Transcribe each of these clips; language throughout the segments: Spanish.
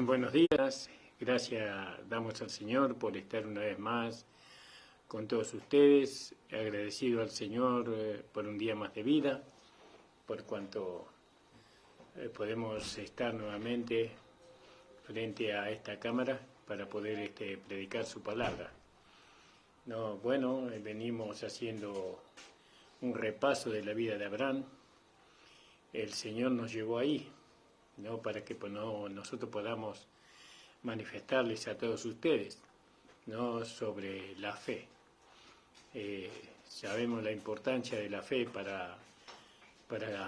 Buenos días, gracias damos al Señor por estar una vez más con todos ustedes, agradecido al Señor por un día más de vida, por cuanto podemos estar nuevamente frente a esta cámara para poder predicar su palabra. No, bueno, venimos haciendo un repaso de la vida de Abraham. El Señor nos llevó ahí, ¿no? Para que nosotros podamos manifestarles a todos ustedes, ¿no? Sobre la fe. Sabemos la importancia de la fe para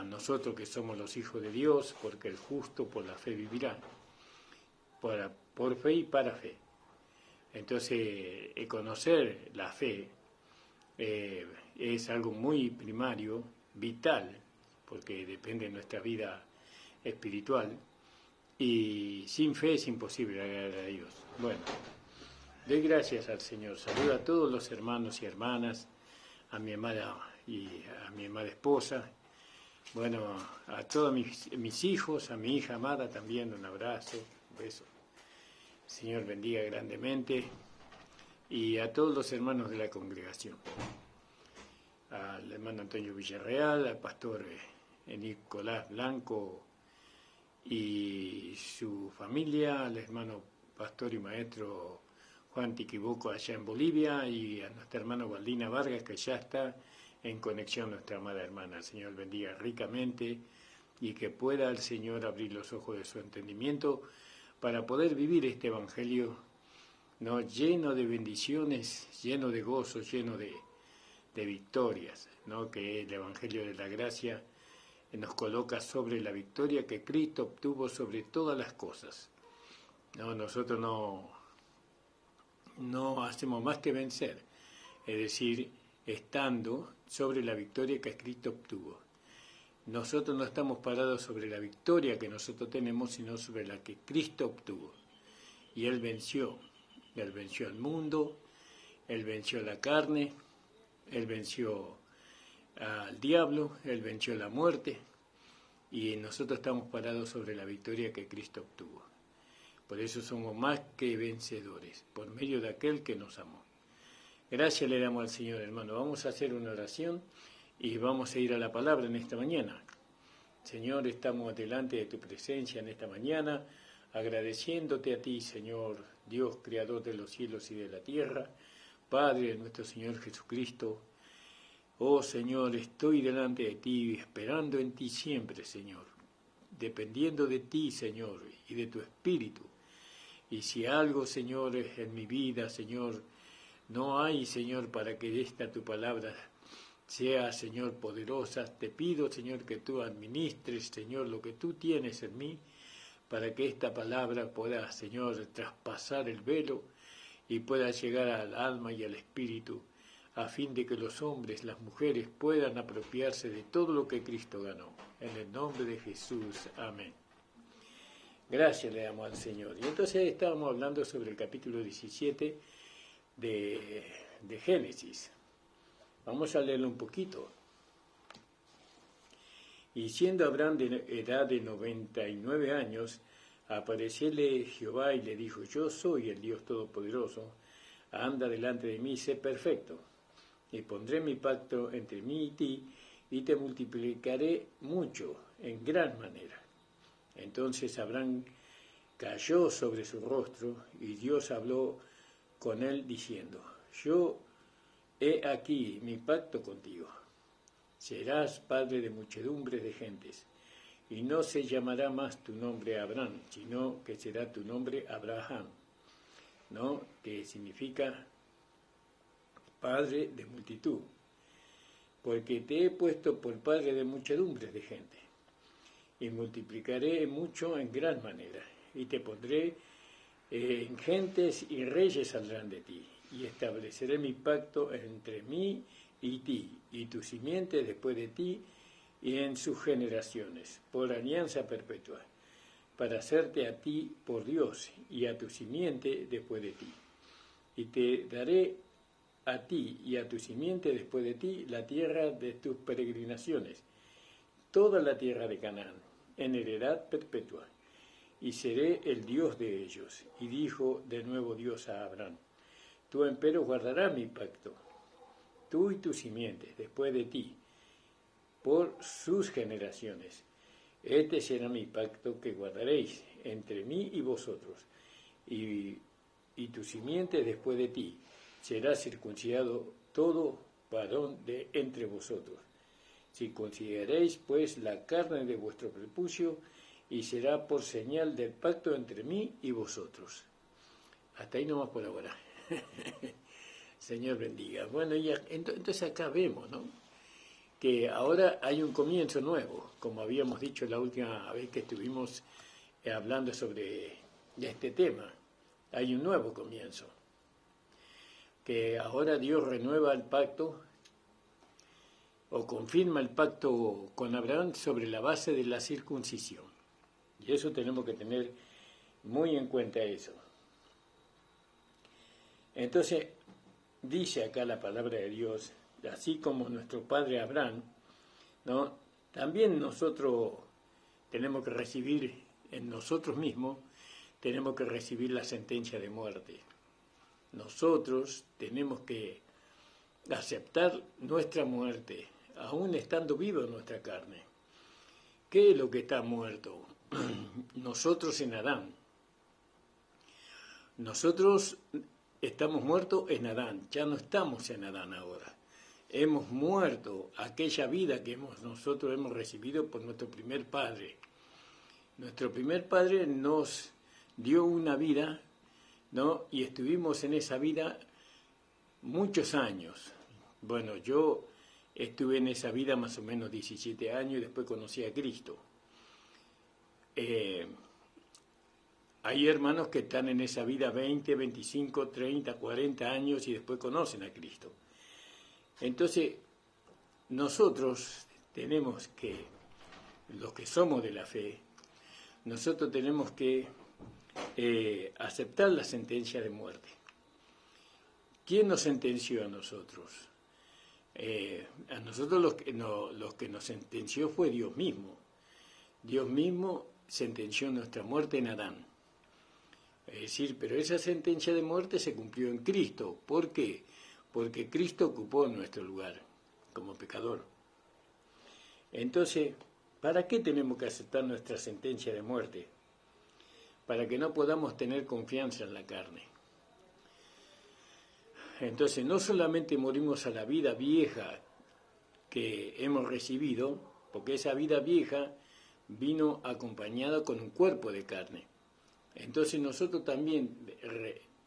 nosotros que somos los hijos de Dios, porque el justo por la fe vivirá, por fe y para fe. Entonces, conocer la fe es algo muy primario, vital, porque depende de nuestra vida espiritual, y sin fe es imposible agradar a Dios. Bueno, doy gracias al Señor, saludo a todos los hermanos y hermanas, a mi amada esposa, bueno, a todos mis hijos, a mi hija amada también, un abrazo, un beso. El Señor bendiga grandemente, y a todos los hermanos de la congregación, al hermano Antonio Villarreal, al pastor Nicolás Blanco y su familia, al hermano pastor y maestro Juan Tiquibuco allá en Bolivia, y a nuestra hermana Waldina Vargas, que ya está en conexión, nuestra amada hermana. El Señor bendiga ricamente y que pueda el Señor abrir los ojos de su entendimiento para poder vivir este evangelio, ¿no? Lleno de bendiciones, lleno de gozo, lleno de victorias, ¿no? Que el evangelio de la gracia nos coloca sobre la victoria que Cristo obtuvo sobre todas las cosas. No, nosotros no hacemos más que vencer, es decir, estando sobre la victoria que Cristo obtuvo. Nosotros no estamos parados sobre la victoria que nosotros tenemos, sino sobre la que Cristo obtuvo. Y Él venció al mundo, Él venció la carne, Él venció al diablo, Él venció la muerte, y nosotros estamos parados sobre la victoria que Cristo obtuvo. Por eso somos más que vencedores, por medio de aquel que nos amó. Gracias le damos al Señor, hermano. Vamos a hacer una oración y vamos a ir a la palabra en esta mañana. Señor, estamos delante de tu presencia en esta mañana, agradeciéndote a ti, Señor, Dios, creador de los cielos y de la tierra, Padre de nuestro Señor Jesucristo. Oh Señor, estoy delante de ti, esperando en ti siempre, Señor, dependiendo de ti, Señor, y de tu Espíritu. Y si algo, Señor, en mi vida, Señor, no hay, Señor, para que esta tu palabra sea, Señor, poderosa, te pido, Señor, que tú administres, Señor, lo que tú tienes en mí, para que esta palabra pueda, Señor, traspasar el velo y pueda llegar al alma y al espíritu, a fin de que los hombres, las mujeres puedan apropiarse de todo lo que Cristo ganó. En el nombre de Jesús. Amén. Gracias le damos al Señor. Y entonces estábamos hablando sobre el capítulo 17 de Génesis. Vamos a leerlo un poquito. Y siendo Abraham de edad de 99 años, aparecióle Jehová y le dijo: yo soy el Dios Todopoderoso, anda delante de mí y sé perfecto. Y pondré mi pacto entre mí y ti, y te multiplicaré mucho, en gran manera. Entonces Abraham cayó sobre su rostro, y Dios habló con él diciendo: yo he aquí mi pacto contigo. Serás padre de muchedumbres de gentes, y no se llamará más tu nombre Abraham, sino que será tu nombre Abraham, ¿no? Que significa padre de multitud, porque te he puesto por padre de muchedumbres de gente, y multiplicaré mucho en gran manera, y te pondré en gentes, y reyes saldrán de ti, y estableceré mi pacto entre mí y ti, y tu simiente después de ti, y en sus generaciones, por alianza perpetua, para hacerte a ti por Dios, y a tu simiente después de ti. Y te daré a ti y a tu simiente después de ti la tierra de tus peregrinaciones, toda la tierra de Canaán, en heredad perpetua, y seré el Dios de ellos. Y dijo de nuevo Dios a Abraham, tú empero guardarás mi pacto, tú y tus simientes después de ti, por sus generaciones. Este será mi pacto que guardaréis entre mí y vosotros, y tu simiente después de ti. Será circuncidado todo varón de entre vosotros. Circuncidaréis pues la carne de vuestro prepucio, y será por señal del pacto entre mí y vosotros. Hasta ahí nomás por ahora. Señor bendiga. Bueno, y entonces acá vemos, ¿no?, que ahora hay un comienzo nuevo, como habíamos dicho la última vez que estuvimos hablando sobre este tema. Hay un nuevo comienzo, que ahora Dios renueva el pacto o confirma el pacto con Abraham sobre la base de la circuncisión. Y eso tenemos que tener muy en cuenta eso. Entonces, dice acá la palabra de Dios, así como nuestro padre Abraham, ¿no?, también nosotros tenemos que recibir en nosotros mismos, tenemos que recibir la sentencia de muerte. Nosotros tenemos que aceptar nuestra muerte, aún estando viva en nuestra carne. ¿Qué es lo que está muerto? Nosotros en Adán. Nosotros estamos muertos en Adán, ya no estamos en Adán ahora. Hemos muerto aquella vida que nosotros hemos recibido por nuestro primer padre. Nuestro primer padre nos dio una vida, ¿no?, y estuvimos en esa vida muchos años. Bueno, yo estuve en esa vida más o menos 17 años y después conocí a Cristo. Hay hermanos que están en esa vida 20, 25, 30, 40 años y después conocen a Cristo. Entonces, nosotros tenemos que, los que somos de la fe, nosotros tenemos que aceptar la sentencia de muerte. ¿Quién nos sentenció a nosotros? A nosotros los que nos sentenció fue Dios mismo. Dios mismo sentenció nuestra muerte en Adán. Es decir, pero esa sentencia de muerte se cumplió en Cristo. ¿Por qué? Porque Cristo ocupó nuestro lugar como pecador. Entonces, ¿para qué tenemos que aceptar nuestra sentencia de muerte? Para que no podamos tener confianza en la carne. Entonces, no solamente morimos a la vida vieja que hemos recibido, porque esa vida vieja vino acompañada con un cuerpo de carne. Entonces nosotros también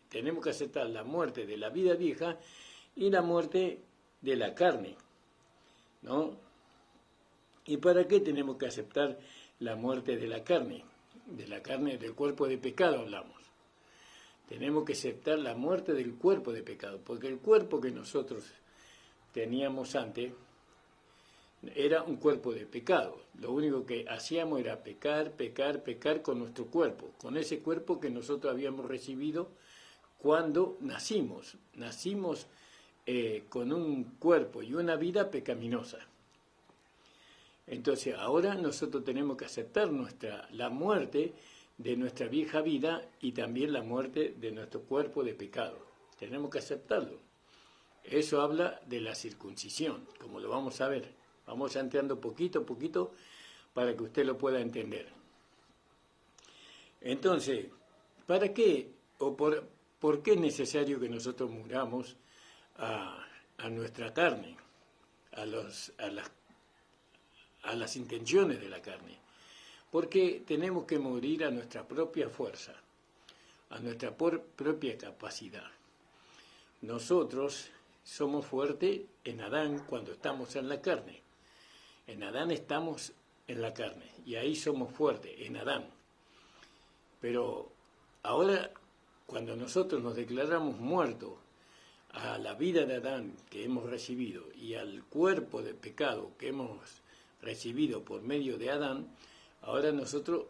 tenemos que aceptar la muerte de la vida vieja y la muerte de la carne, ¿no? ¿Y para qué tenemos que aceptar la muerte de la carne? De la carne, del cuerpo de pecado hablamos. Tenemos que aceptar la muerte del cuerpo de pecado, porque el cuerpo que nosotros teníamos antes era un cuerpo de pecado. Lo único que hacíamos era pecar, pecar, pecar con nuestro cuerpo, con ese cuerpo que nosotros habíamos recibido cuando nacimos. Nacimos con un cuerpo y una vida pecaminosa. Entonces ahora nosotros tenemos que aceptar la muerte de nuestra vieja vida y también la muerte de nuestro cuerpo de pecado. Tenemos que aceptarlo. Eso habla de la circuncisión, como lo vamos a ver. Vamos entrando poquito a poquito para que usted lo pueda entender. Entonces, ¿para qué o por qué es necesario que nosotros muramos a nuestra carne, a las intenciones de la carne? Porque tenemos que morir a nuestra propia fuerza, a nuestra propia capacidad. Nosotros somos fuertes en Adán cuando estamos en la carne. En Adán estamos en la carne y ahí somos fuertes, en Adán. Pero ahora, cuando nosotros nos declaramos muertos a la vida de Adán que hemos recibido y al cuerpo de pecado que hemos recibido por medio de Adán, ahora nosotros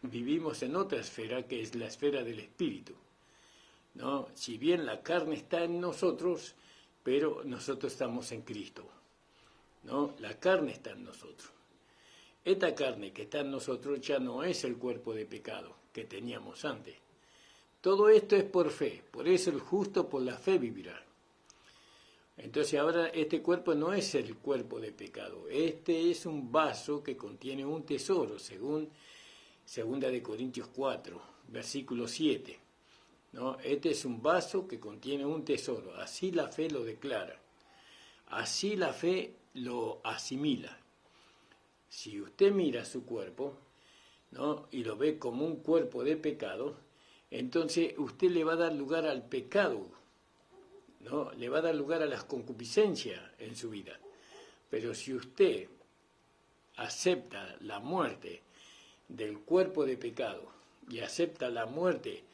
vivimos en otra esfera que es la esfera del espíritu, ¿no? Si bien la carne está en nosotros, pero nosotros estamos en Cristo, ¿no? La carne está en nosotros. esta carne que está en nosotros ya no es el cuerpo de pecado que teníamos antes. Todo esto es por fe, por eso el justo por la fe vivirá. Entonces ahora este cuerpo no es el cuerpo de pecado, este es un vaso que contiene un tesoro, según 2 Corintios 4, versículo 7. ¿No? Este es un vaso que contiene un tesoro, así la fe lo declara, así la fe lo asimila. Si usted mira su cuerpo, ¿no? Y lo ve como un cuerpo de pecado, entonces usted le va a dar lugar al pecado, ¿no? Le va a dar lugar a las concupiscencias en su vida. Pero si usted acepta la muerte del cuerpo de pecado y acepta la muerte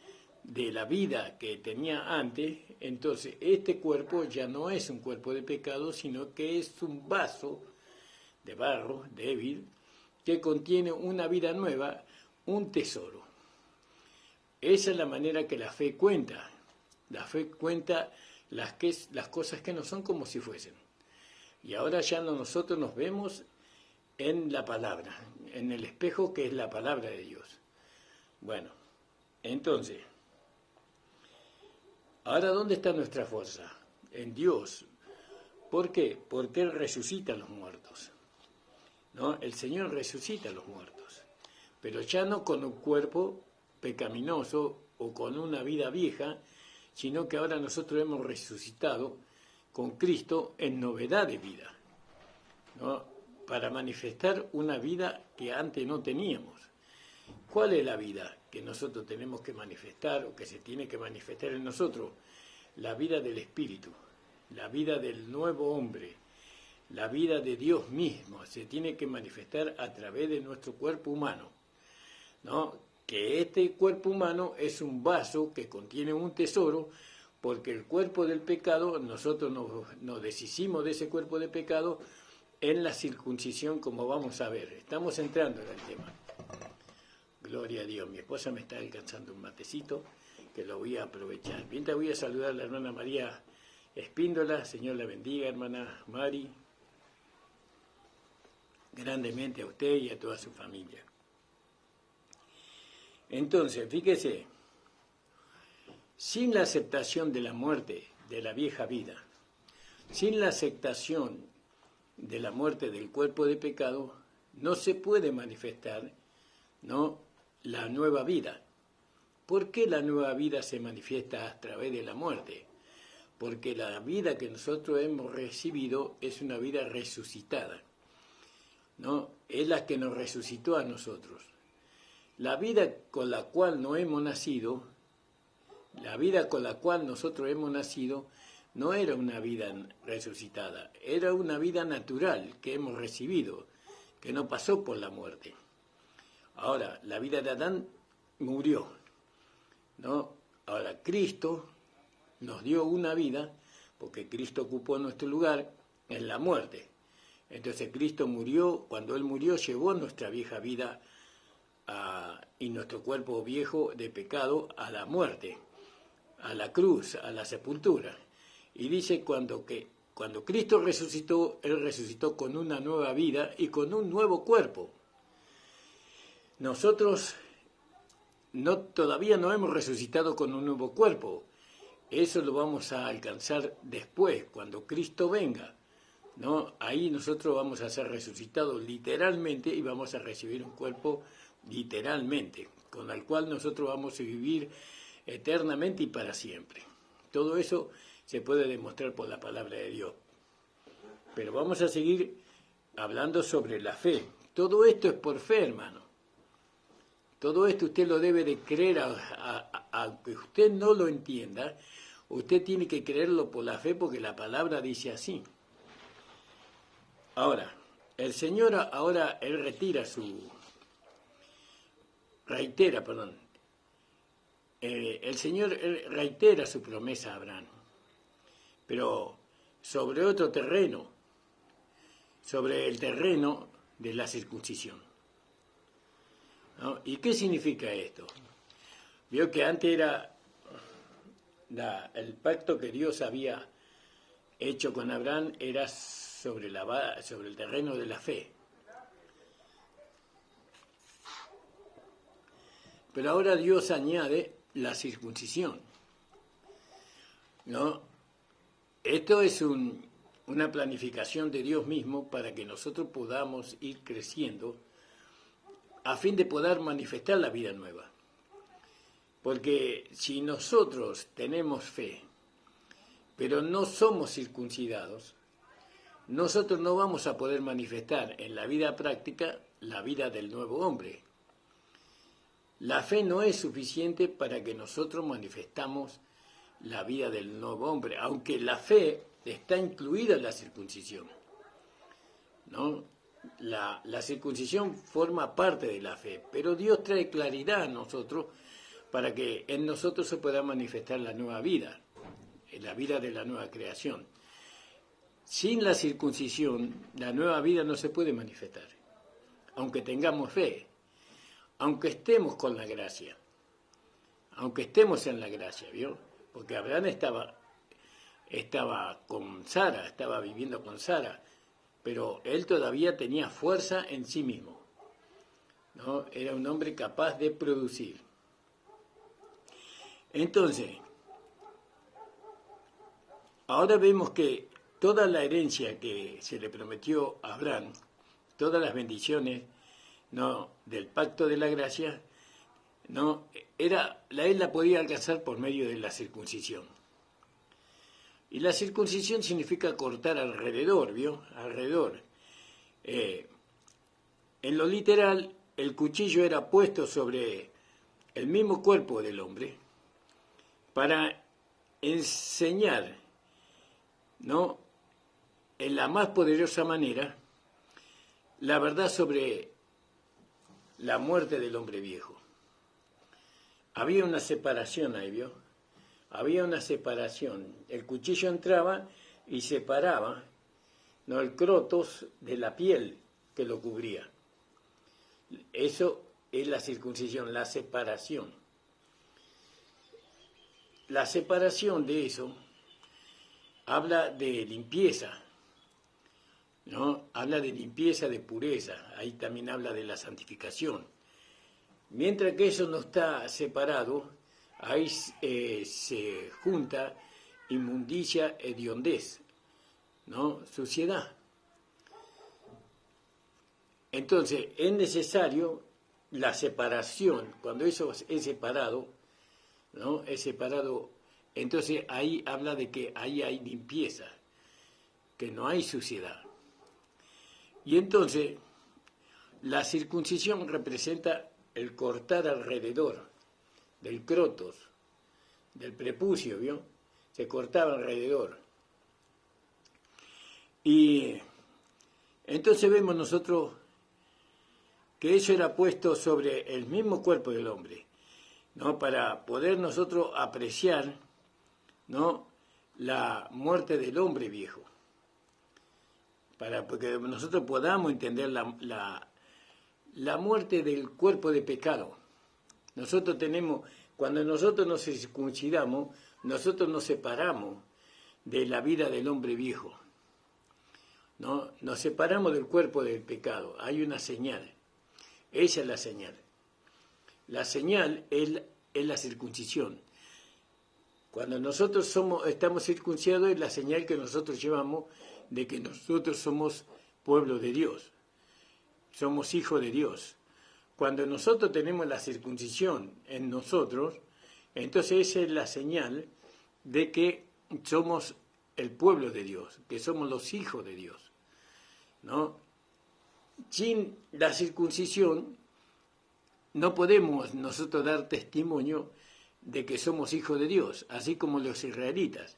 de la vida que tenía antes, entonces este cuerpo ya no es un cuerpo de pecado, sino que es un vaso de barro débil que contiene una vida nueva, un tesoro. Esa es la manera que la fe cuenta. La fe cuenta las cosas que no son como si fuesen. Y ahora ya nosotros nos vemos en la palabra, en el espejo que es la palabra de Dios. Bueno, entonces, ahora ¿dónde está nuestra fuerza? En Dios. ¿Por qué? Porque Él resucita a los muertos. ¿No? El Señor resucita a los muertos, pero ya no con un cuerpo pecaminoso o con una vida vieja, sino que ahora nosotros hemos resucitado con Cristo en novedad de vida, ¿no? Para manifestar una vida que antes no teníamos. ¿Cuál es la vida que nosotros tenemos que manifestar o que se tiene que manifestar en nosotros? La vida del Espíritu, la vida del nuevo hombre, la vida de Dios mismo se tiene que manifestar a través de nuestro cuerpo humano, ¿no? Que este cuerpo humano es un vaso que contiene un tesoro, porque el cuerpo del pecado, nosotros nos deshicimos de ese cuerpo de pecado en la circuncisión, como vamos a ver. Estamos entrando en el tema. Gloria a Dios. Mi esposa me está alcanzando un matecito que lo voy a aprovechar. Bien, te voy a saludar a la hermana María Espíndola. Señor la bendiga, hermana Mari. Grandemente a usted y a toda su familia. Entonces, fíjese, sin la aceptación de la muerte de la vieja vida, sin la aceptación de la muerte del cuerpo de pecado, no se puede manifestar, ¿no?, la nueva vida. ¿Por qué la nueva vida se manifiesta a través de la muerte? Porque la vida que nosotros hemos recibido es una vida resucitada, ¿no? Es la que nos resucitó a nosotros. La vida con la cual no hemos nacido, la vida con la cual nosotros hemos nacido, no era una vida resucitada, era una vida natural que hemos recibido, que no pasó por la muerte. Ahora, la vida de Adán murió, ¿no? Ahora, Cristo nos dio una vida, porque Cristo ocupó nuestro lugar en la muerte. Entonces Cristo murió, cuando Él murió llevó nuestra vieja vida y nuestro cuerpo viejo de pecado a la muerte, a la cruz, a la sepultura. Y dice cuando Cristo resucitó, Él resucitó con una nueva vida y con un nuevo cuerpo. Nosotros todavía no hemos resucitado con un nuevo cuerpo. Eso lo vamos a alcanzar después, cuando Cristo venga, ¿no? Ahí nosotros vamos a ser resucitados literalmente y vamos a recibir un cuerpo literalmente, con el cual nosotros vamos a vivir eternamente y para siempre. Todo eso se puede demostrar por la palabra de Dios. Pero vamos a seguir hablando sobre la fe. Todo esto es por fe, hermano. Todo esto usted lo debe de creer, aunque usted no lo entienda, usted tiene que creerlo por la fe porque la palabra dice así. Ahora, el Señor ahora, Él el Señor Él reitera su promesa a Abraham, pero sobre otro terreno, sobre el terreno de la circuncisión, ¿no? ¿Y qué significa esto? Vio que antes era el pacto que Dios había hecho con Abraham era sobre el terreno de la fe. Pero ahora Dios añade la circuncisión, ¿no? Esto es una planificación de Dios mismo para que nosotros podamos ir creciendo a fin de poder manifestar la vida nueva. Porque si nosotros tenemos fe, pero no somos circuncidados, nosotros no vamos a poder manifestar en la vida práctica la vida del nuevo hombre. La fe no es suficiente para que nosotros manifestamos la vida del nuevo hombre, aunque la fe está incluida en la circuncisión, ¿no? La circuncisión forma parte de la fe, pero Dios trae claridad a nosotros para que en nosotros se pueda manifestar la nueva vida, la vida de la nueva creación. Sin la circuncisión, la nueva vida no se puede manifestar, aunque tengamos fe, aunque estemos con la gracia, aunque estemos en la gracia, ¿vio? Porque Abraham estaba con Sara, estaba viviendo con Sara, pero él todavía tenía fuerza en sí mismo, ¿no? Era un hombre capaz de producir. Entonces, ahora vemos que toda la herencia que se le prometió a Abraham, todas las bendiciones, ¿no?, del pacto de la gracia, ¿no?, él la podía alcanzar por medio de la circuncisión. Y la circuncisión significa cortar alrededor, ¿vio? Alrededor. En lo literal, el cuchillo era puesto sobre el mismo cuerpo del hombre para enseñar, ¿no?, en la más poderosa manera, la verdad sobre la muerte del hombre viejo. Había una separación ahí, ¿vio? Había una separación. El cuchillo entraba y separaba, ¿no?, el crotos de la piel que lo cubría. Eso es la circuncisión, la separación. La separación de eso habla de limpieza, ¿no? Habla de limpieza, de pureza. Ahí también habla de la santificación. Mientras que eso no está separado, ahí se junta inmundicia, hediondez, ¿no?, suciedad. Entonces, es necesario la separación. Cuando eso es separado, ¿no?, es separado, entonces ahí habla de que ahí hay limpieza, que no hay suciedad. Y entonces, la circuncisión representa el cortar alrededor del crotos, del prepucio, ¿vio? Se cortaba alrededor. Y entonces vemos nosotros que eso era puesto sobre el mismo cuerpo del hombre, ¿no?, para poder nosotros apreciar, ¿no?, la muerte del hombre viejo, para que nosotros podamos entender la muerte del cuerpo de pecado. Nosotros cuando nosotros nos circuncidamos, nosotros nos separamos de la vida del hombre viejo, ¿no? Nos separamos del cuerpo del pecado. Hay una señal. Esa es la señal. La señal es la circuncisión. Cuando nosotros estamos circuncidados, es la señal que nosotros llevamos de que nosotros somos pueblo de Dios, somos hijos de Dios. Cuando nosotros tenemos la circuncisión en nosotros, entonces esa es la señal de que somos el pueblo de Dios, que somos los hijos de Dios, ¿no? Sin la circuncisión no podemos nosotros dar testimonio de que somos hijos de Dios, así como los israelitas.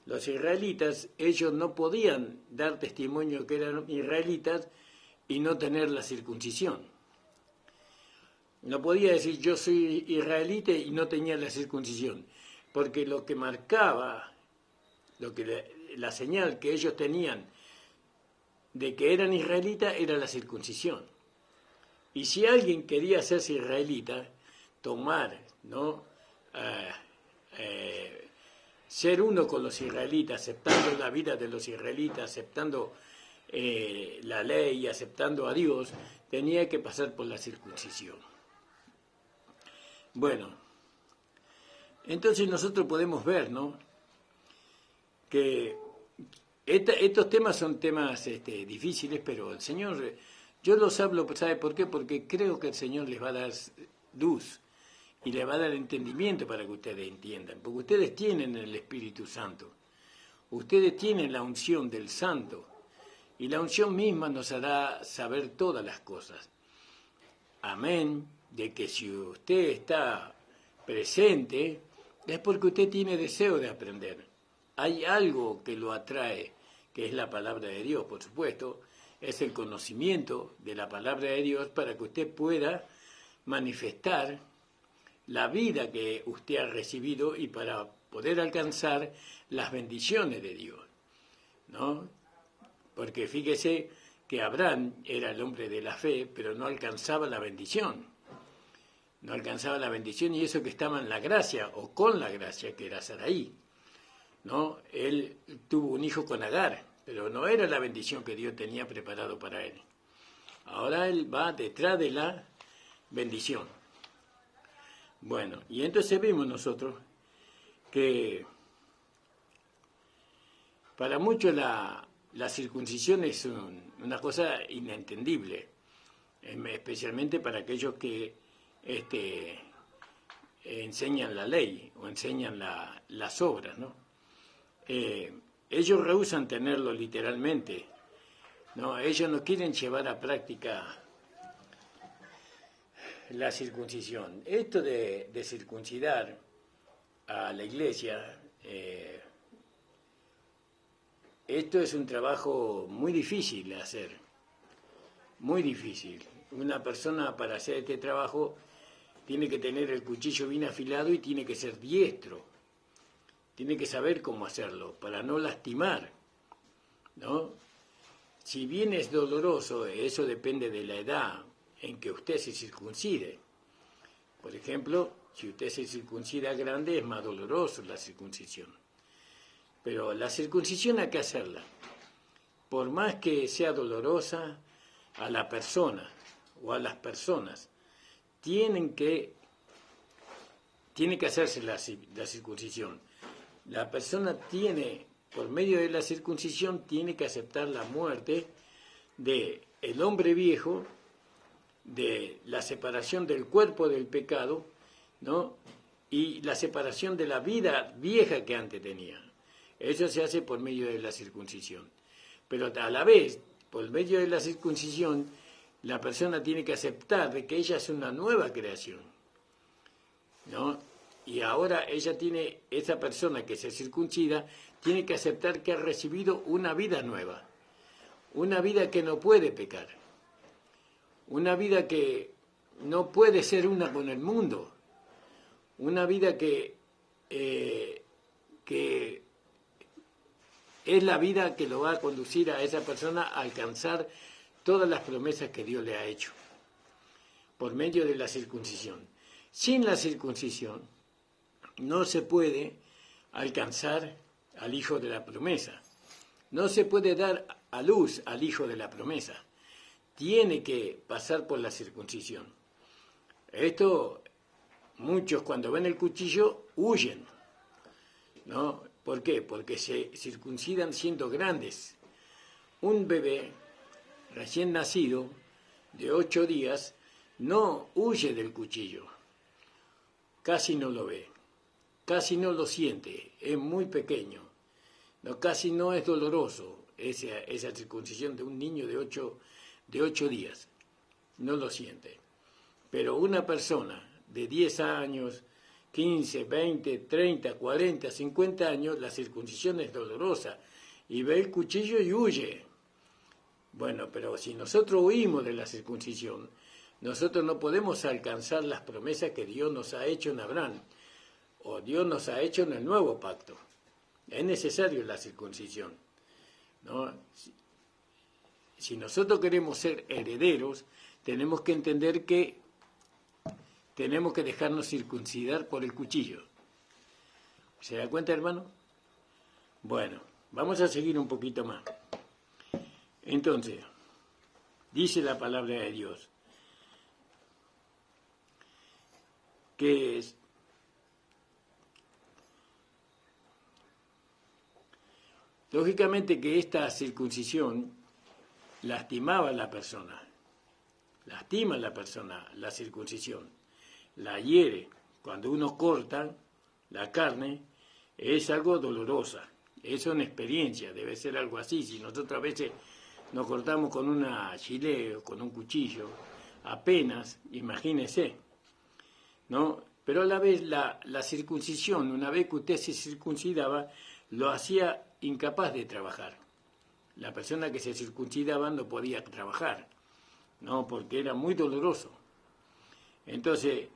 Los israelitas, ellos no podían dar testimonio que eran israelitas y no tener la circuncisión. No podía decir yo soy israelita y no tenía la circuncisión, porque lo que marcaba, la señal que ellos tenían de que eran israelitas era la circuncisión. Y si alguien quería hacerse israelita, tomar, ¿no?, ser uno con los israelitas, aceptando la vida de los israelitas, aceptando la ley y aceptando a Dios, tenía que pasar por la circuncisión. Bueno, entonces nosotros podemos ver, ¿no?, que estos temas son temas difíciles, pero el Señor, yo los hablo, ¿sabe por qué? Porque creo que el Señor les va a dar luz y les va a dar entendimiento para que ustedes entiendan, porque ustedes tienen el Espíritu Santo, ustedes tienen la unción del Santo, y la unción misma nos hará saber todas las cosas. Amén, de que si usted está presente, es porque usted tiene deseo de aprender. Hay algo que lo atrae, que es la palabra de Dios, por supuesto, es el conocimiento de la palabra de Dios para que usted pueda manifestar la vida que usted ha recibido y para poder alcanzar las bendiciones de Dios, ¿no? Porque fíjese que Abraham era el hombre de la fe, pero no alcanzaba la bendición. No alcanzaba la bendición, y eso que estaba en la gracia, o con la gracia, que era Saraí, ¿no? Él tuvo un hijo con Agar, pero no era la bendición que Dios tenía preparado para él. Ahora él va detrás de la bendición. Bueno, y entonces vimos nosotros que para muchos la circuncisión es una cosa inentendible, especialmente para aquellos que enseñan la ley o enseñan las obras, ¿no? Ellos rehúsan tenerlo literalmente, ¿no? Ellos no quieren llevar a práctica la circuncisión. Esto de circuncidar a la iglesia, esto es un trabajo muy difícil de hacer, muy difícil. Una persona para hacer este trabajo tiene que tener el cuchillo bien afilado y tiene que ser diestro. Tiene que saber cómo hacerlo para no lastimar, ¿no? Si bien es doloroso, eso depende de la edad en que usted se circuncide. Por ejemplo, si usted se circuncida grande, es más doloroso la circuncisión. Pero la circuncisión hay que hacerla. Por más que sea dolorosa, a la persona o a las personas tiene que hacerse la circuncisión. La persona tiene, por medio de la circuncisión, tiene que aceptar la muerte del hombre viejo, de la separación del cuerpo del pecado, ¿no?, y la separación de la vida vieja que antes tenía. Eso se hace por medio de la circuncisión. Pero a la vez, por medio de la circuncisión, la persona tiene que aceptar de que ella es una nueva creación, ¿no? Y ahora esa persona que se circuncida, tiene que aceptar que ha recibido una vida nueva, una vida que no puede pecar, una vida que no puede ser una con el mundo, una vida que es la vida que lo va a conducir a esa persona a alcanzar todas las promesas que Dios le ha hecho, por medio de la circuncisión. Sin la circuncisión no se puede alcanzar al hijo de la promesa, no se puede dar a luz al hijo de la promesa, tiene que pasar por la circuncisión. Esto, muchos cuando ven el cuchillo huyen, ¿no? ¿Por qué? Porque se circuncidan siendo grandes. Un bebé recién nacido, de 8 días, no huye del cuchillo, casi no lo ve, casi no lo siente, es muy pequeño, no, casi no es doloroso esa circuncisión de un niño de 8 días, no lo siente. Pero una persona de 10 años, 15, 20, 30, 40, 50 años, la circuncisión es dolorosa y ve el cuchillo y huye. Bueno, pero si nosotros huimos de la circuncisión, nosotros no podemos alcanzar las promesas que Dios nos ha hecho en Abraham o Dios nos ha hecho en el nuevo pacto. Es necesario la circuncisión, ¿no? Si nosotros queremos ser herederos, tenemos que entender que tenemos que dejarnos circuncidar por el cuchillo. ¿Se da cuenta, hermano? Bueno, vamos a seguir un poquito más. Entonces, dice la palabra de Dios: que lógicamente que esta circuncisión lastimaba a la persona, lastima a la persona la circuncisión, la hiere. Cuando uno corta la carne es algo dolorosa, es una experiencia, debe ser algo así. Si nosotros a veces nos cortamos con una gilet o con un cuchillo, apenas, imagínese, ¿no? Pero a la vez la circuncisión, una vez que usted se circuncidaba, lo hacía incapaz de trabajar. La persona que se circuncidaba no podía trabajar, ¿no? Porque era muy doloroso. Entonces,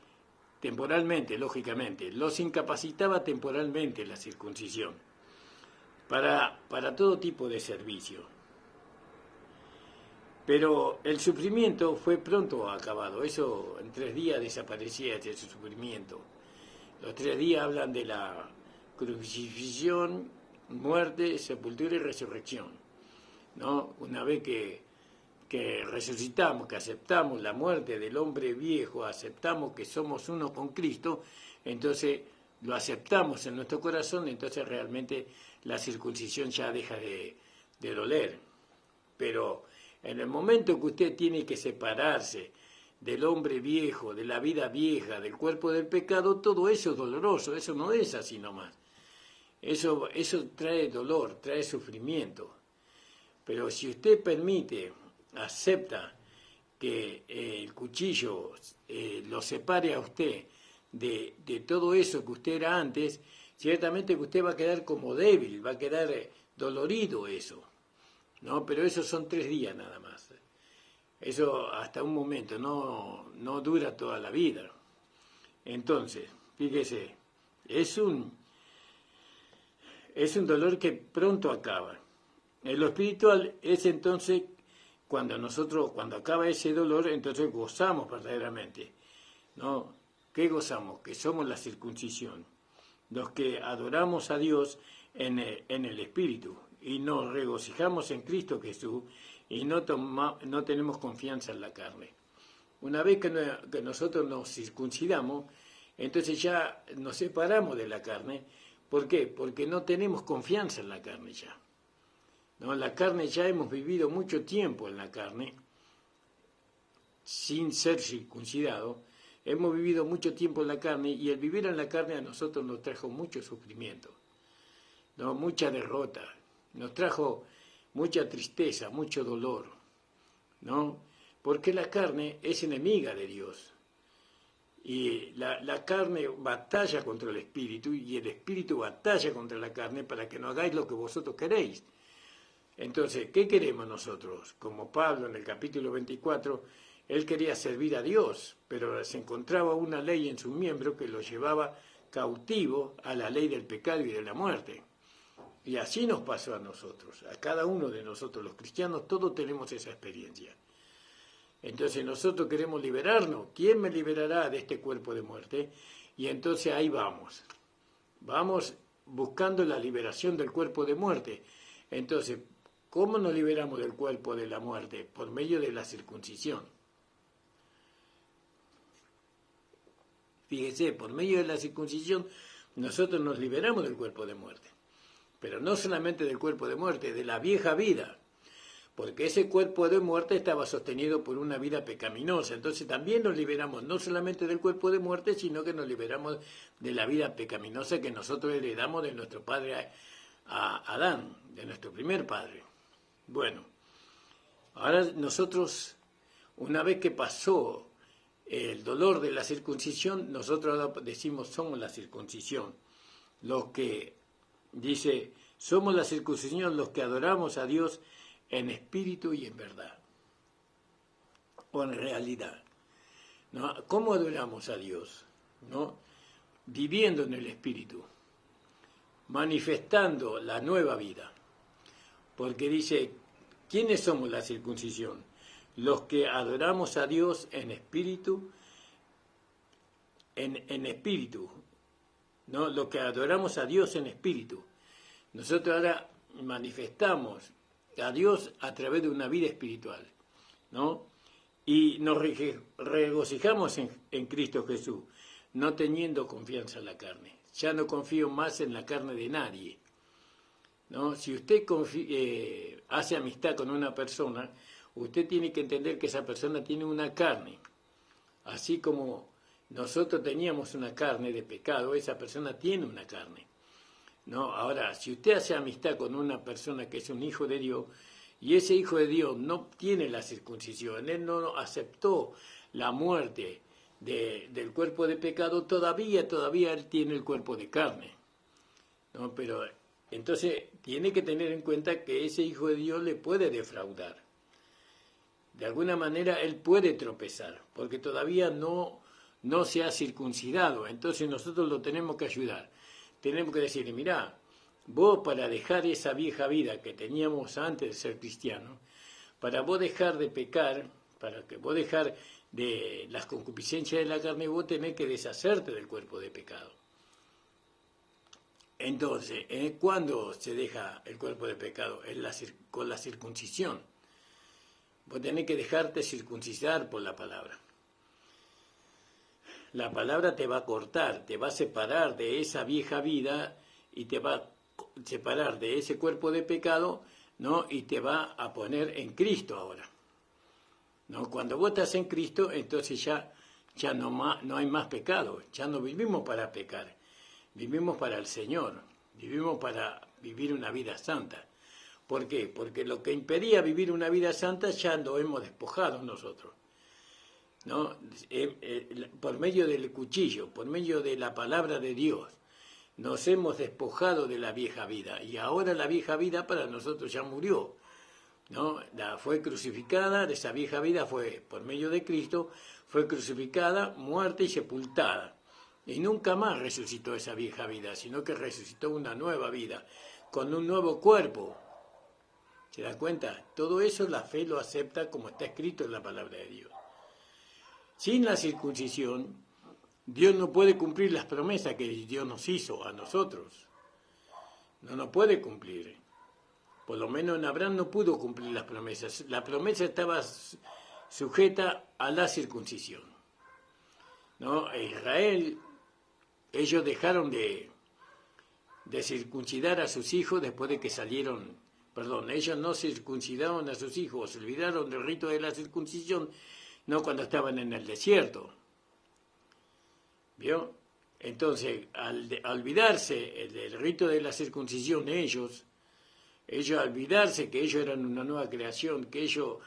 temporalmente, lógicamente, los incapacitaba temporalmente la circuncisión para todo tipo de servicio. Pero el sufrimiento fue pronto acabado. Eso, en 3 días desaparecía ese sufrimiento. Los 3 días hablan de la crucifixión, muerte, sepultura y resurrección, ¿no? Una vez que resucitamos, que aceptamos la muerte del hombre viejo, aceptamos que somos uno con Cristo, entonces lo aceptamos en nuestro corazón, entonces realmente la circuncisión ya deja de doler. Pero en el momento que usted tiene que separarse del hombre viejo, de la vida vieja, del cuerpo del pecado, todo eso es doloroso, eso no es así nomás. Eso trae dolor, trae sufrimiento. Pero si usted permite, acepta que el cuchillo lo separe a usted de todo eso que usted era antes, ciertamente que usted va a quedar como débil, va a quedar dolorido eso, ¿no? Pero eso son 3 días nada más. Eso hasta un momento, no dura toda la vida. Entonces, fíjese, es un dolor que pronto acaba. En lo espiritual es entonces cuando acaba ese dolor, entonces gozamos verdaderamente, ¿no? ¿Qué gozamos? Que somos la circuncisión, los que adoramos a Dios en el Espíritu y nos regocijamos en Cristo Jesús y no tenemos confianza en la carne. Una vez que nosotros nos circuncidamos, entonces ya nos separamos de la carne. ¿Por qué? Porque no tenemos confianza en la carne ya. ¿No? La carne, ya hemos vivido mucho tiempo en la carne, sin ser circuncidado, hemos vivido mucho tiempo en la carne, y el vivir en la carne a nosotros nos trajo mucho sufrimiento, ¿no? Mucha derrota, nos trajo mucha tristeza, mucho dolor, ¿no? Porque la carne es enemiga de Dios, y la carne batalla contra el espíritu, y el espíritu batalla contra la carne para que no hagáis lo que vosotros queréis. Entonces, ¿qué queremos nosotros? Como Pablo en el capítulo 24, él quería servir a Dios, pero se encontraba una ley en su miembro que lo llevaba cautivo a la ley del pecado y de la muerte. Y así nos pasó a nosotros, a cada uno de nosotros, los cristianos, todos tenemos esa experiencia. Entonces nosotros queremos liberarnos. ¿Quién me liberará de este cuerpo de muerte? Y entonces ahí vamos buscando la liberación del cuerpo de muerte. Entonces, ¿cómo nos liberamos del cuerpo de la muerte? Por medio de la circuncisión. Fíjese, por medio de la circuncisión nosotros nos liberamos del cuerpo de muerte. Pero no solamente del cuerpo de muerte, de la vieja vida. Porque ese cuerpo de muerte estaba sostenido por una vida pecaminosa. Entonces también nos liberamos no solamente del cuerpo de muerte, sino que nos liberamos de la vida pecaminosa que nosotros heredamos de nuestro padre Adán, de nuestro primer padre. Bueno, ahora nosotros, una vez que pasó el dolor de la circuncisión, nosotros decimos somos la circuncisión. Los que, dice, somos la circuncisión, los que adoramos a Dios en espíritu y en verdad, o en realidad, ¿no? ¿Cómo adoramos a Dios? ¿No? Viviendo en el espíritu, manifestando la nueva vida. Porque dice, ¿quiénes somos la circuncisión? Los que adoramos a Dios en espíritu, en espíritu, ¿no? Los que adoramos a Dios en espíritu. Nosotros ahora manifestamos a Dios a través de una vida espiritual, ¿no? Y nos regocijamos en Cristo Jesús. no teniendo confianza en la carne. Ya no confío más en la carne de nadie, ¿no? Si usted hace amistad con una persona, usted tiene que entender que esa persona tiene una carne. Así como nosotros teníamos una carne de pecado, esa persona tiene una carne, ¿no? Ahora, si usted hace amistad con una persona que es un hijo de Dios, y ese hijo de Dios no tiene la circuncisión, él no aceptó la muerte del cuerpo de pecado, todavía él tiene el cuerpo de carne, ¿no? Pero entonces tiene que tener en cuenta que ese hijo de Dios le puede defraudar. De alguna manera él puede tropezar, porque todavía no se ha circuncidado. Entonces nosotros lo tenemos que ayudar. Tenemos que decirle, mirá, vos para dejar esa vieja vida que teníamos antes de ser cristiano, para vos dejar de pecar, para que vos dejar de las concupiscencias de la carne, vos tenés que deshacerte del cuerpo de pecado. Entonces, ¿cuándo se deja el cuerpo de pecado? Con la circuncisión. Vos tenés que dejarte circuncidar por la palabra. La palabra te va a cortar, te va a separar de esa vieja vida y te va a separar de ese cuerpo de pecado, ¿no? Y te va a poner en Cristo ahora, ¿no? Cuando vos estás en Cristo, entonces ya no hay más pecado, ya no vivimos para pecar, vivimos para el Señor, vivimos para vivir una vida santa. ¿Por qué? Porque lo que impedía vivir una vida santa ya lo hemos despojado nosotros, ¿no? Por medio del cuchillo, por medio de la palabra de Dios, nos hemos despojado de la vieja vida, y ahora la vieja vida para nosotros ya murió, ¿no? Fue crucificada, de esa vieja vida fue, por medio de Cristo, fue crucificada, muerta y sepultada. Y nunca más resucitó esa vieja vida, sino que resucitó una nueva vida, con un nuevo cuerpo. ¿Se da cuenta? Todo eso la fe lo acepta como está escrito en la palabra de Dios. Sin la circuncisión, Dios no puede cumplir las promesas que Dios nos hizo a nosotros. No nos puede cumplir. Por lo menos en Abraham no pudo cumplir las promesas. La promesa estaba sujeta a la circuncisión, ¿no? Israel, ellos dejaron de circuncidar a sus hijos después de que ellos no circuncidaron a sus hijos, se olvidaron del rito de la circuncisión, no cuando estaban en el desierto. ¿Vio? Entonces, al olvidarse del rito de la circuncisión ellos al olvidarse que ellos eran una nueva creación, que ellos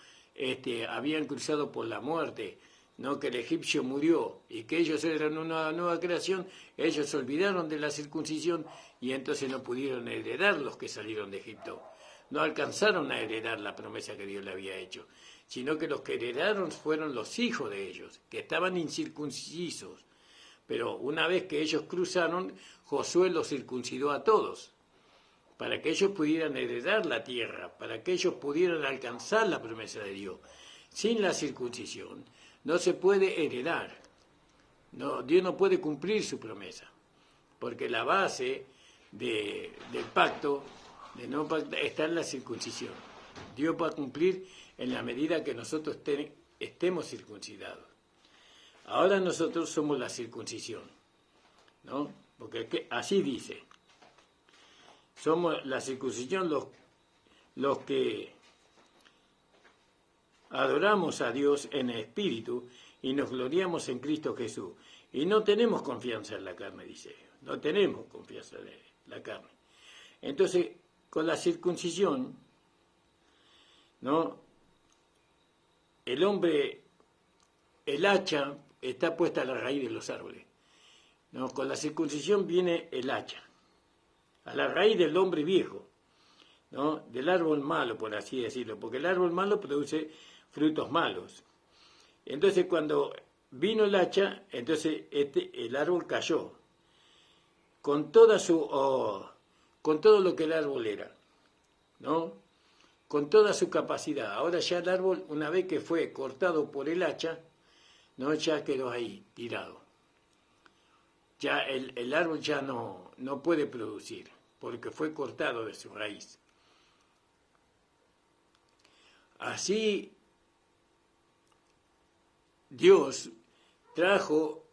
habían cruzado por la muerte, no que el egipcio murió y que ellos eran una nueva creación, ellos se olvidaron de la circuncisión y entonces no pudieron heredar los que salieron de Egipto. No alcanzaron a heredar la promesa que Dios le había hecho, sino que los que heredaron fueron los hijos de ellos, que estaban incircuncisos. Pero una vez que ellos cruzaron, Josué los circuncidó a todos, para que ellos pudieran heredar la tierra, para que ellos pudieran alcanzar la promesa de Dios. Sin la circuncisión no se puede heredar. No, Dios no puede cumplir su promesa, porque la base del pacto, está en la circuncisión. Dios va a cumplir en la medida que nosotros estemos circuncidados. Ahora nosotros somos la circuncisión, ¿no? Porque así dice. Somos la circuncisión los que adoramos a Dios en el Espíritu y nos gloriamos en Cristo Jesús. Y no tenemos confianza en la carne, dice. No tenemos confianza en la carne. Entonces, con la circuncisión, ¿no? El hombre, el hacha está puesta a la raíz de los árboles, ¿no? Con la circuncisión viene el hacha, a la raíz del hombre viejo, ¿no? Del árbol malo, por así decirlo, porque el árbol malo produce frutos malos. Entonces, cuando vino el hacha, entonces el árbol cayó, con todo lo que el árbol era, ¿no? Con toda su capacidad. Ahora ya el árbol, una vez que fue cortado por el hacha, no, ya quedó ahí, tirado. Ya el árbol ya no puede producir, porque fue cortado de su raíz. Así, Dios trajo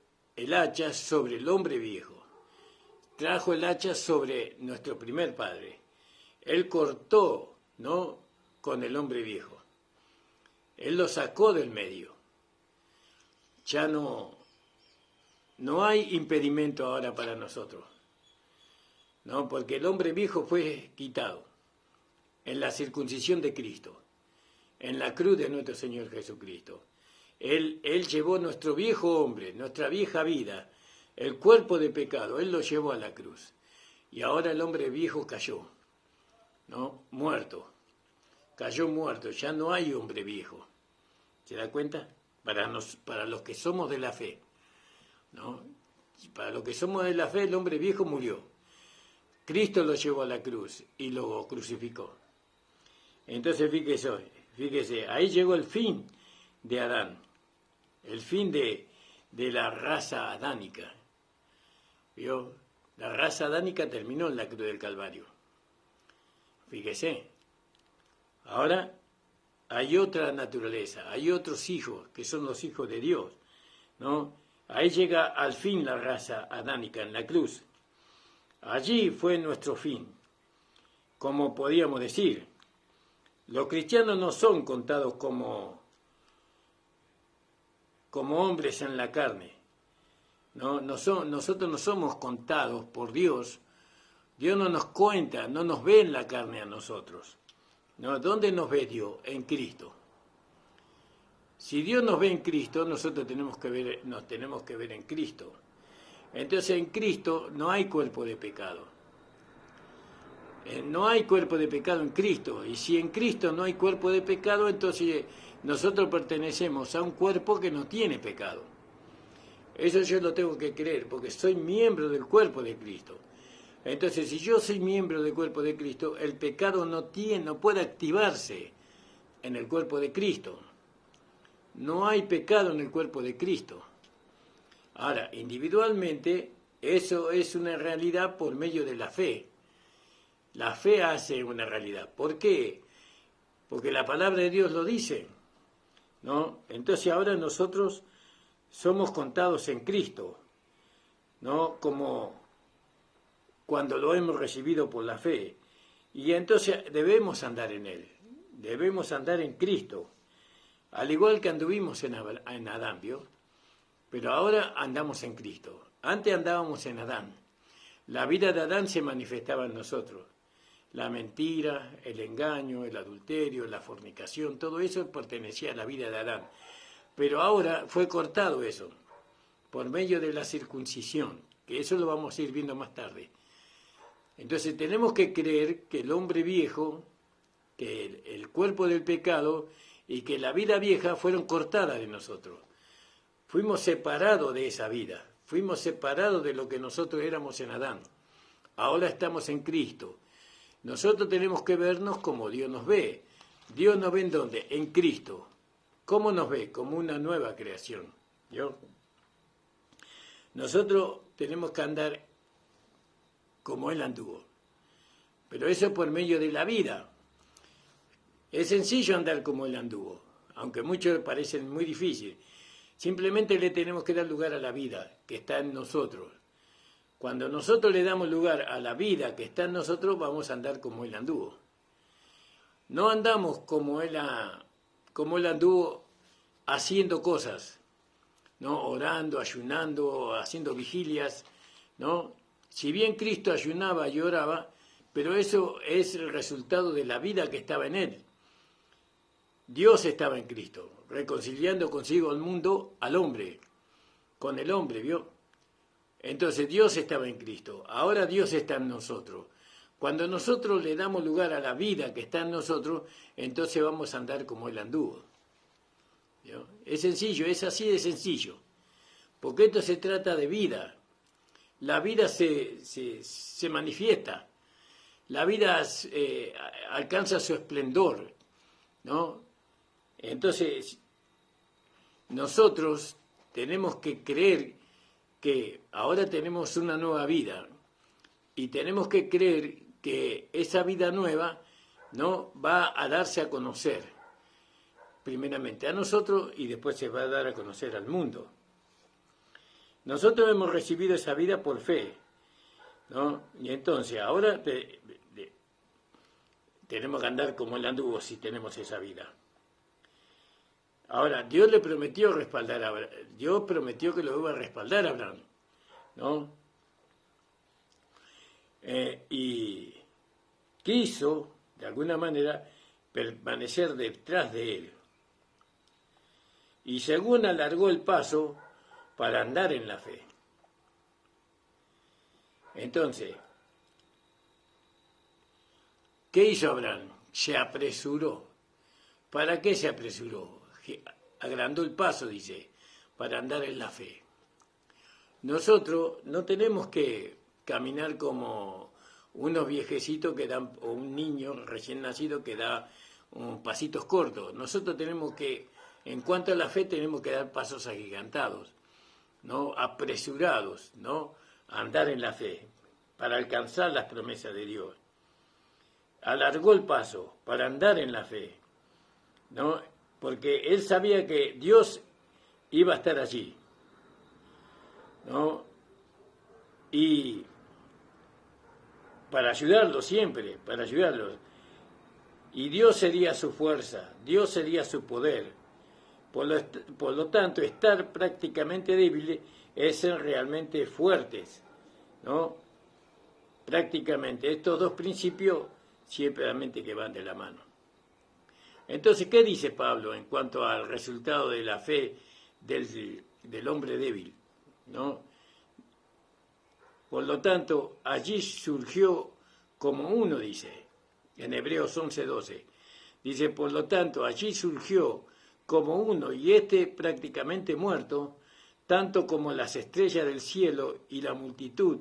el hacha sobre el hombre viejo. Trajo el hacha sobre nuestro primer padre. Él cortó, ¿no?, con el hombre viejo. Él lo sacó del medio. Ya no hay impedimento ahora para nosotros, ¿no? Porque el hombre viejo fue quitado en la circuncisión de Cristo, en la cruz de nuestro Señor Jesucristo. Él llevó nuestro viejo hombre, nuestra vieja vida, el cuerpo de pecado, Él lo llevó a la cruz. Y ahora el hombre viejo cayó, ¿no? Muerto. Cayó muerto, ya no hay hombre viejo. ¿Se da cuenta? Para los que somos de la fe, ¿no? Para los que somos de la fe, el hombre viejo murió. Cristo lo llevó a la cruz y lo crucificó. Entonces fíjese, ahí llegó el fin de Adán, el fin de la raza adánica. ¿Vio? La raza adánica terminó en la cruz del Calvario. Fíjese. Ahora hay otra naturaleza, hay otros hijos que son los hijos de Dios, ¿no? Ahí llega al fin la raza adánica en la cruz. Allí fue nuestro fin. Como podíamos decir, los cristianos no son contados como hombres en la carne. ¿No? Nosotros no somos contados por Dios. Dios no nos cuenta, no nos ve en la carne a nosotros. ¿No? ¿Dónde nos ve Dios? En Cristo. Si Dios nos ve en Cristo, nosotros nos tenemos que ver en Cristo. Entonces en Cristo no hay cuerpo de pecado. No hay cuerpo de pecado en Cristo. Y si en Cristo no hay cuerpo de pecado, entonces nosotros pertenecemos a un cuerpo que no tiene pecado. Eso yo lo tengo que creer, porque soy miembro del cuerpo de Cristo. Entonces, si yo soy miembro del cuerpo de Cristo, el pecado no puede activarse en el cuerpo de Cristo. No hay pecado en el cuerpo de Cristo. Ahora, individualmente, eso es una realidad por medio de la fe. La fe hace una realidad. ¿Por qué? Porque la palabra de Dios lo dice, ¿no? Entonces ahora nosotros somos contados en Cristo, ¿no? Como cuando lo hemos recibido por la fe. Y entonces debemos andar en Él, debemos andar en Cristo, al igual que anduvimos en Adán, ¿vio? Pero ahora andamos en Cristo. Antes andábamos en Adán. La vida de Adán se manifestaba en nosotros. La mentira, el engaño, el adulterio, la fornicación, todo eso pertenecía a la vida de Adán. Pero ahora fue cortado eso, por medio de la circuncisión, que eso lo vamos a ir viendo más tarde. Entonces tenemos que creer que el hombre viejo, que el cuerpo del pecado y que la vida vieja fueron cortadas de nosotros. Fuimos separados de esa vida, fuimos separados de lo que nosotros éramos en Adán. Ahora estamos en Cristo. Nosotros tenemos que vernos como Dios nos ve. Dios nos ve ¿en dónde? En Cristo. ¿Cómo nos ve? Como una nueva creación. ¿Yo? Nosotros tenemos que andar como Él anduvo. Pero eso es por medio de la vida. Es sencillo andar como Él anduvo, aunque muchos parecen muy difícil. Simplemente le tenemos que dar lugar a la vida que está en nosotros. Cuando nosotros le damos lugar a la vida que está en nosotros, vamos a andar como Él anduvo. No andamos como Él anduvo haciendo cosas, ¿no? Orando, ayunando, haciendo vigilias, ¿no? Si bien Cristo ayunaba y oraba, pero eso es el resultado de la vida que estaba en Él. Dios estaba en Cristo, reconciliando consigo al mundo, al hombre, con el hombre, ¿vio? Entonces Dios estaba en Cristo, ahora Dios está en nosotros. Cuando nosotros le damos lugar a la vida que está en nosotros, entonces vamos a andar como Él anduvo. ¿Vio? Es sencillo, es así de sencillo, porque esto se trata de vida. La vida se manifiesta, la vida alcanza su esplendor, ¿no? Entonces, nosotros tenemos que creer que ahora tenemos una nueva vida y tenemos que creer que esa vida nueva, ¿no?, va a darse a conocer, primeramente a nosotros y después se va a dar a conocer al mundo. Nosotros hemos recibido esa vida por fe, ¿no? Y entonces ahora tenemos que andar como él anduvo si tenemos esa vida. Ahora, Dios le prometió respaldar a Abraham. Dios prometió que lo iba a respaldar a Abraham, ¿no? Y quiso, de alguna manera, permanecer detrás de él. Y según alargó el paso para andar en la fe. Entonces, ¿qué hizo Abraham? Se apresuró. ¿Para qué se apresuró? Agrandó el paso, dice, para andar en la fe. Nosotros no tenemos que caminar como unos viejecitos que dan, o un niño recién nacido que da pasitos cortos. Nosotros tenemos que, en cuanto a la fe, tenemos que dar pasos agigantados, ¿no? Apresurados, ¿no? Andar en la fe, para alcanzar las promesas de Dios. Alargó el paso para andar en la fe, ¿no? Porque él sabía que Dios iba a estar allí, ¿no? Y para ayudarlo siempre, para ayudarlo. Y Dios sería su fuerza, Dios sería su poder. Por lo tanto, estar prácticamente débiles es ser realmente fuertes, ¿no? Prácticamente, estos dos principios siempre que van de la mano. Entonces, ¿qué dice Pablo en cuanto al resultado de la fe del hombre débil, ¿no? Por lo tanto, allí surgió como uno, dice, en Hebreos 11:12. Dice, por lo tanto, allí surgió como uno, y prácticamente muerto, tanto como las estrellas del cielo y la multitud,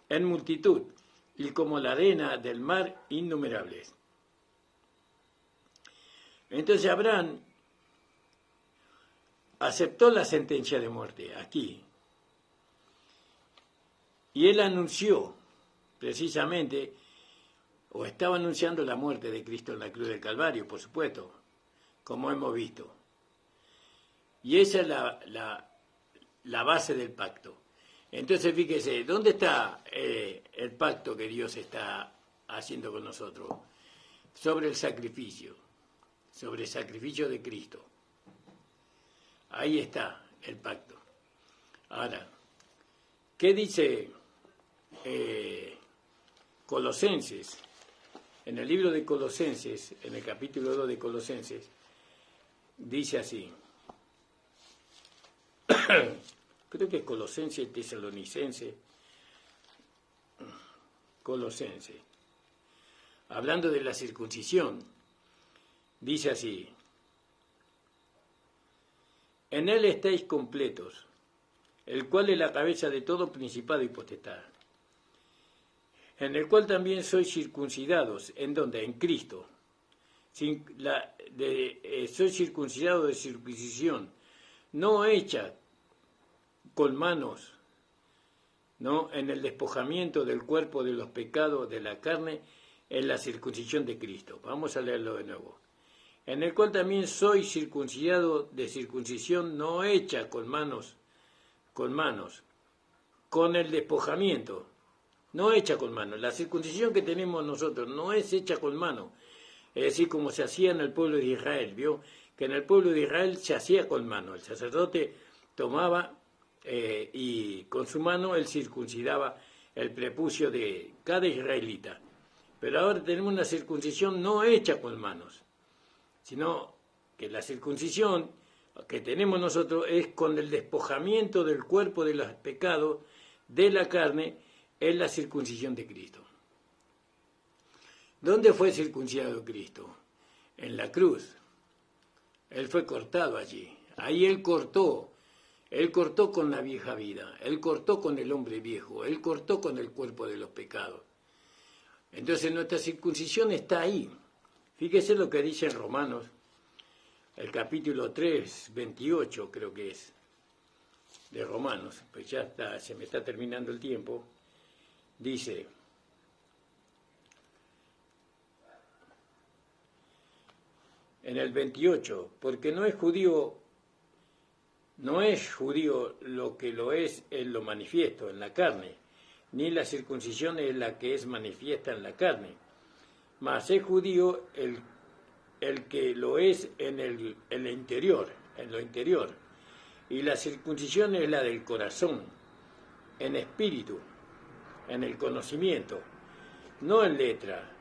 en multitud, y como la arena del mar innumerables. Entonces Abraham aceptó la sentencia de muerte aquí. Y él anunció, precisamente, o estaba anunciando la muerte de Cristo en la cruz del Calvario, por supuesto, como hemos visto. Y esa es la base del pacto. Entonces, fíjese, ¿dónde está el pacto que Dios está haciendo con nosotros? Sobre el sacrificio de Cristo. Ahí está el pacto. Ahora, ¿qué dice Colosenses? En el libro de Colosenses, en el capítulo 2 de Colosenses, dice así. Creo que es Colosenses, Tesalonicense, Colosense. Hablando de la circuncisión, dice así: en él estáis completos, el cual es la cabeza de todo principado y potestad, en el cual también sois circuncidados, ¿en dónde? En Cristo. Sois circuncidados de circuncisión, no hecha con manos, ¿no? En el despojamiento del cuerpo de los pecados de la carne, en la circuncisión de Cristo. Vamos a leerlo de nuevo. En el cual también sois circuncidado de circuncisión no hecha con manos, con el despojamiento, no hecha con manos. La circuncisión que tenemos nosotros no es hecha con mano, es decir, como se hacía en el pueblo de Israel, ¿vio? Que en el pueblo de Israel se hacía con mano. El sacerdote tomaba y con su mano él circuncidaba el prepucio de cada israelita. Pero ahora tenemos una circuncisión no hecha con manos, sino que la circuncisión que tenemos nosotros es con el despojamiento del cuerpo de los pecados de la carne, es la circuncisión de Cristo. ¿Dónde fue circuncidado Cristo? En la cruz. Él fue cortado allí. Ahí Él cortó con la vieja vida, Él cortó con el hombre viejo, Él cortó con el cuerpo de los pecados. Entonces nuestra circuncisión está ahí. Fíjese lo que dice en Romanos, el capítulo 3, 28 creo que es, de Romanos, pues ya está, se me está terminando el tiempo. Dice: en el 28, porque no es judío No es judío lo que lo es en lo manifiesto, en la carne, ni la circuncisión es la que es manifiesta en la carne, mas es judío el que lo es en el interior, en lo interior, y la circuncisión es la del corazón, en espíritu, en el conocimiento, no en letra,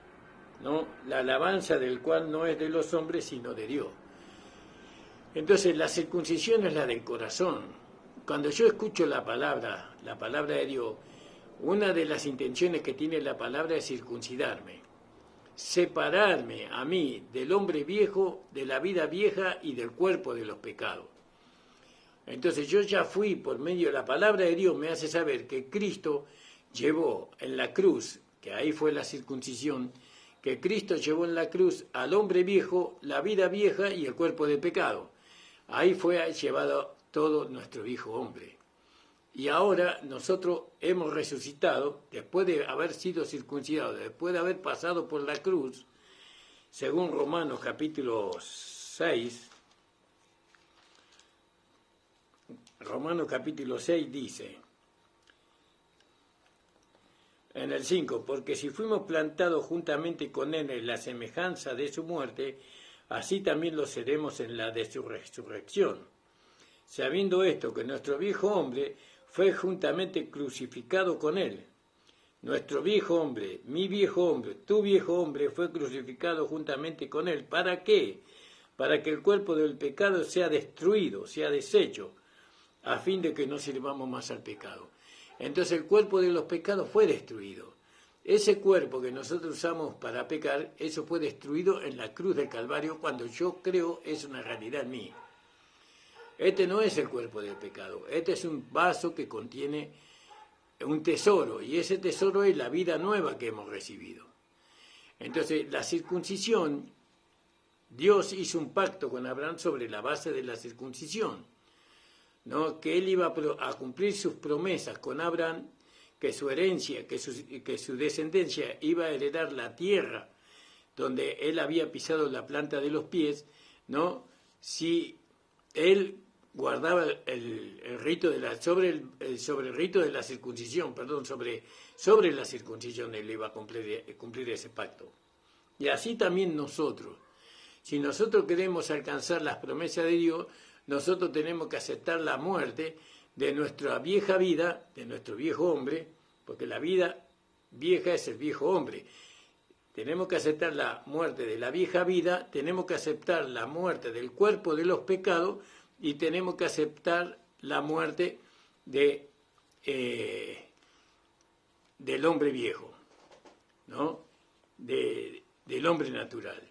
¿no? La alabanza del cual no es de los hombres, sino de Dios. Entonces, la circuncisión es la del corazón. Cuando yo escucho la palabra de Dios, una de las intenciones que tiene la palabra es circuncidarme, separarme a mí del hombre viejo, de la vida vieja y del cuerpo de los pecados. Entonces yo ya fui, por medio de la palabra de Dios, me hace saber que Cristo llevó en la cruz, que ahí fue la circuncisión, que Cristo llevó en la cruz al hombre viejo, la vida vieja y el cuerpo de pecado. Ahí fue llevado todo nuestro viejo hombre. Y ahora nosotros hemos resucitado, después de haber sido circuncidados, después de haber pasado por la cruz, según Romanos capítulo 6, Romanos capítulo 6 dice, en el 5, porque si fuimos plantados juntamente con él en la semejanza de su muerte, así también lo seremos en la de su resurrección. Sabiendo esto, que nuestro viejo hombre fue juntamente crucificado con él. Nuestro viejo hombre, mi viejo hombre, tu viejo hombre fue crucificado juntamente con él. ¿Para qué? Para que el cuerpo del pecado sea destruido, sea deshecho, a fin de que no sirvamos más al pecado. Entonces el cuerpo de los pecados fue destruido. Ese cuerpo que nosotros usamos para pecar, eso fue destruido en la cruz del Calvario cuando yo creo es una realidad mía. Este no es el cuerpo del pecado, este es un vaso que contiene un tesoro, y ese tesoro es la vida nueva que hemos recibido. Entonces, la circuncisión, Dios hizo un pacto con Abraham sobre la base de la circuncisión, ¿no? Que él iba a cumplir sus promesas con Abraham, que su herencia, que su descendencia iba a heredar la tierra donde él había pisado la planta de los pies, ¿no? Si él guardaba el rito de sobre el rito de la circuncisión, sobre la circuncisión él iba a cumplir ese pacto. Y así también nosotros. Si nosotros queremos alcanzar las promesas de Dios, nosotros tenemos que aceptar la muerte de nuestra vieja vida, de nuestro viejo hombre, porque la vida vieja es el viejo hombre. Tenemos que aceptar la muerte de la vieja vida, tenemos que aceptar la muerte del cuerpo de los pecados y tenemos que aceptar la muerte del hombre viejo, ¿no? Del hombre natural.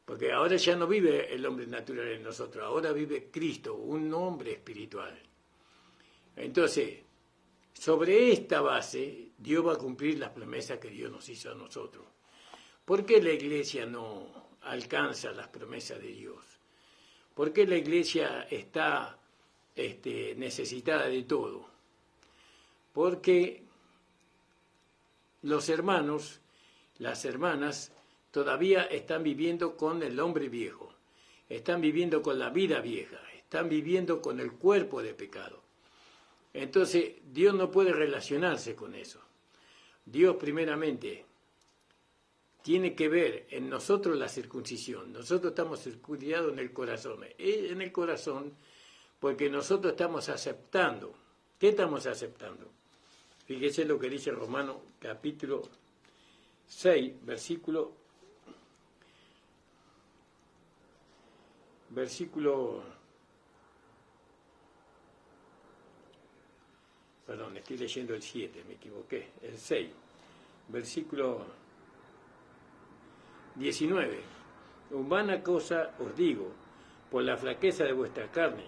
Porque ahora ya no vive el hombre natural en nosotros, ahora vive Cristo, un hombre espiritual. Entonces, sobre esta base, Dios va a cumplir las promesas que Dios nos hizo a nosotros. ¿Por qué la iglesia no alcanza las promesas de Dios? ¿Por qué la iglesia está necesitada de todo? Porque los hermanos, las hermanas, todavía están viviendo con el hombre viejo, están viviendo con la vida vieja, están viviendo con el cuerpo de pecado. Entonces, Dios no puede relacionarse con eso. Dios primeramente tiene que ver en nosotros la circuncisión. Nosotros estamos circuncidados en el corazón porque nosotros estamos aceptando. ¿Qué estamos aceptando? Fíjese lo que dice Romanos capítulo 6, versículo perdón, estoy leyendo el 7, me equivoqué, el 6, versículo 19. Humana cosa os digo, por la flaqueza de vuestra carne,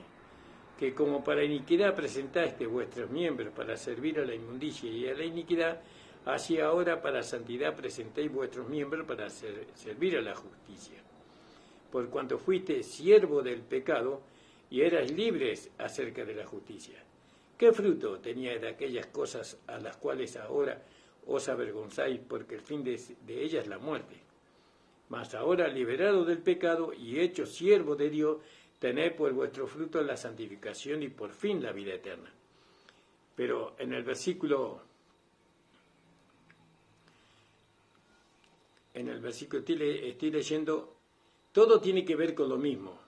que como para iniquidad presentaste vuestros miembros para servir a la inmundicia y a la iniquidad, así ahora para santidad presentéis vuestros miembros para servir a la justicia. Por cuanto fuiste siervo del pecado y eras libres acerca de la justicia. ¿Qué fruto tenía de aquellas cosas a las cuales ahora os avergonzáis, porque el fin de ellas es la muerte? Mas ahora, liberado del pecado y hecho siervo de Dios, tened por vuestro fruto la santificación y por fin la vida eterna. Pero en el versículo estoy leyendo, todo tiene que ver con lo mismo.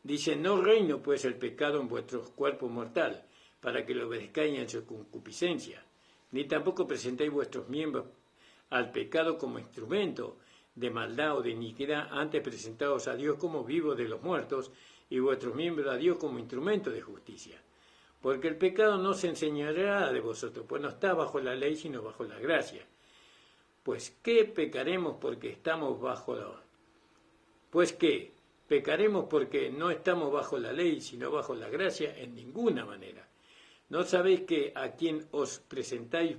Dice, no reino pues el pecado en vuestro cuerpo mortal, para que lo obedezcáis en su concupiscencia, ni tampoco presentéis vuestros miembros al pecado como instrumento de maldad o de iniquidad, antes presentados a Dios como vivos de los muertos, y vuestros miembros a Dios como instrumento de justicia. Porque el pecado no se enseñará de vosotros, pues no está bajo la ley, sino bajo la gracia. Pues, ¿qué pecaremos porque estamos bajo la... Pues, ¿qué? ¿Pecaremos porque no estamos bajo la ley, sino bajo la gracia? En ninguna manera. ¿No sabéis que a quien os presentáis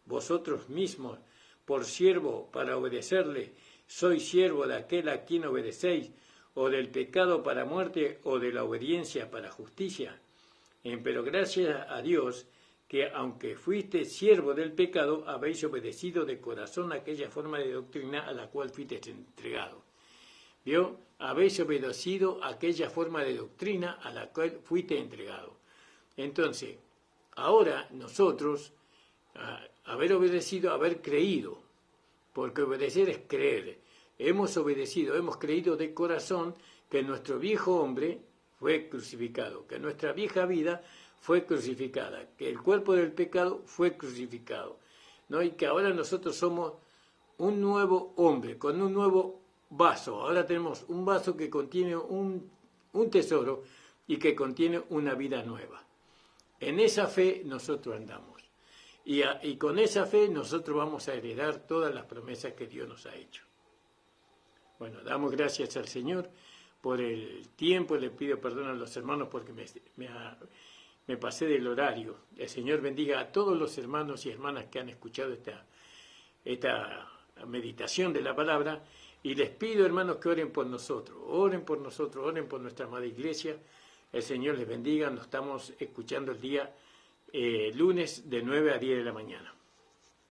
vosotros mismos por siervo para obedecerle, sois siervo de aquel a quien obedecéis, o del pecado para muerte, o de la obediencia para justicia? Pero gracias a Dios, que aunque fuiste siervo del pecado, habéis obedecido de corazón aquella forma de doctrina a la cual fuisteis entregado. ¿Vio? Habéis obedecido aquella forma de doctrina a la cual fuiste entregado. Entonces, ahora nosotros, haber obedecido, haber creído, porque obedecer es creer. Hemos obedecido, hemos creído de corazón que nuestro viejo hombre fue crucificado, que nuestra vieja vida fue crucificada, que el cuerpo del pecado fue crucificado, ¿no? Y que ahora nosotros somos un nuevo hombre, con un nuevo vaso. Ahora tenemos un vaso que contiene un tesoro y que contiene una vida nueva. En esa fe nosotros andamos. Y con esa fe nosotros vamos a heredar todas las promesas que Dios nos ha hecho. Bueno, damos gracias al Señor por el tiempo. Le pido perdón a los hermanos porque me pasé del horario. El Señor bendiga a todos los hermanos y hermanas que han escuchado esta meditación de la palabra. Y les pido, hermanos, que oren por nosotros, oren por nuestra amada iglesia. El Señor les bendiga. Nos estamos escuchando el día lunes de 9 a 10 de la mañana.